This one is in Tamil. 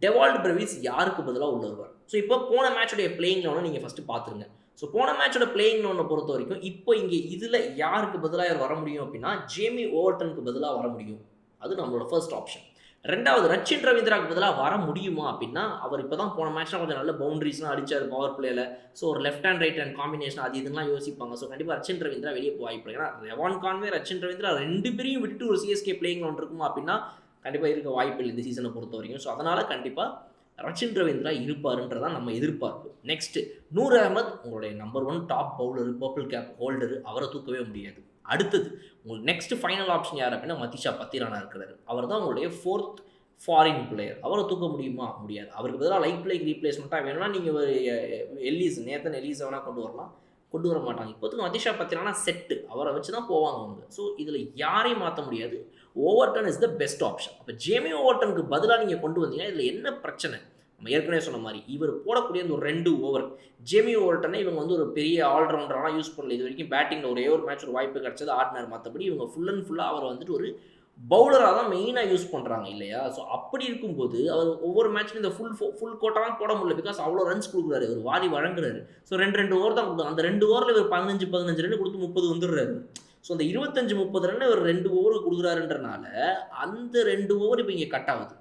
டெவால்ட் பிரவிஸ் யாருக்கு பதிலாக உள்ள வருவார். ஸோ இப்போ போன மேட்சோடைய பிளேயிங் லெவனை நீங்கள் ஃபஸ்ட்டு பார்த்துருங்க. ஸோ போன மேட்சோட பிளேயிங் லெவனை பொறுத்த வரைக்கும் இப்போ இங்கே இதில் யாருக்கு பதிலாக வர முடியும் அப்படின்னா ஜேமி ஓவர்டனுக்கு பதிலாக வர முடியும். அது நம்மளோட ஃபர்ஸ்ட் ஆப்ஷன். ரெண்டாவது ரச்சின் ரவீந்திராவுக்கு பதிலாக வர முடியுமா அப்படின்னா அவர் இப்போ தான் போன மேட்ச்லாம் கொஞ்சம் நல்ல பவுண்டரிஸ்லாம் அடிச்சார் பவர் பிளேயில். ஸோ ஒரு left hand right hand combination அது இதெல்லாம் யோசிப்பாங்க. ஸோ கண்டிப்பாக ரச்சின் ரவீந்திரா வெளியே வாய்ப்பு. ஏன்னா ரெவான் கான்வே ரச்சின் ரவீந்திரா ரெண்டு பேரையும் விட்டு ஒரு சிஎஸ்கே பிளேயிங் லெவன் இருக்குமா அப்படின்னா கண்டிப்பாக இருக்க வாய்ப்பு இல்லை இந்த சீசனை பொறுத்த வரைக்கும். ஸோ அதனால் கண்டிப்பாக ரச்சின் ரவீந்திரா இருப்பாருன்றதான் நம்ம எதிர்பார்ப்பு. நெக்ஸ்ட்டு நூர் அகமது உங்களுடைய number 1 top bowler, purple cap holder, அவரை தூக்கவே முடியாது. அடுத்தது உங்களுக்கு நெக்ஸ்ட் ஃபைனல் ஆப்ஷன் யார் அப்படின்னா மதிஷா பத்திரானா இருக்கிறாரு. அவர் தான் உங்களுடைய 4th ஃபாரின் பிளேயர். அவரை தூக்க முடியுமா? முடியாது. அவருக்கு பதிலாக லைட் பிளேக்கு ரீப்ளேஸ்மெண்ட்டாக வேணும்னா நீங்கள் ஒரு நேத்தன் எலீஸ் வேணால் கொண்டு வரலாம். கொண்டு வர மாட்டாங்க. இப்போதுக்கு மதிஷா பத்திரானா செட்டு, அவரை வச்சு தான் போவாங்க அவங்க. ஸோ இதில் யாரையும் மாற்ற முடியாது. Overton is the best option. அப்போ ஜேமி ஓவர்டனுக்கு பதிலாக நீங்கள் கொண்டு வந்தீங்கன்னா இதில் என்ன பிரச்சனை? நம்ம ஏற்கனவே சொன்ன மாதிரி இவர் போடக்கூடிய அந்த ஒரு 2 ஓவர் ஜேமி ஓவர்டனை இவங்க ஒரு பெரிய ஆல்ரவுண்டராக யூஸ் பண்ணல. இது வரைக்கும் பேட்டிங்கில் ஒரே ஒரு மேட்ச் ஒரு வாய்ப்பு கிடச்சது ஆடினார். மற்றபடி இவங்க ஃபுல் அண்ட் ஃபுல்லாக அவரை ஒரு பவுலராக தான் மெயினாக யூஸ் பண்ணுறாங்க இல்லையா? ஸோ அப்படி இருக்கும்போது அவர் ஒவ்வொரு மேட்ச்லையும் இந்த ஃபுல் கோட்டாலாம் போட முடியல. பிகாஸ் அவ்வளோ ரன்ஸ் கொடுக்குறாரு, ஒரு வாரி வழங்குறாரு. ஸோ 2 ஓவர் தான் கொடுக்கும். அந்த 2 ஓவரில் இவர் 15 ரன் கொடுத்து 30 வந்துடுறாரு. ஸோ அந்த 25-30 ரன் இவர் 2 ஓவர் கொடுக்குறாருன்றனால அந்த 2 ஓவர் இப்போ இங்கே கட் ஆகுது.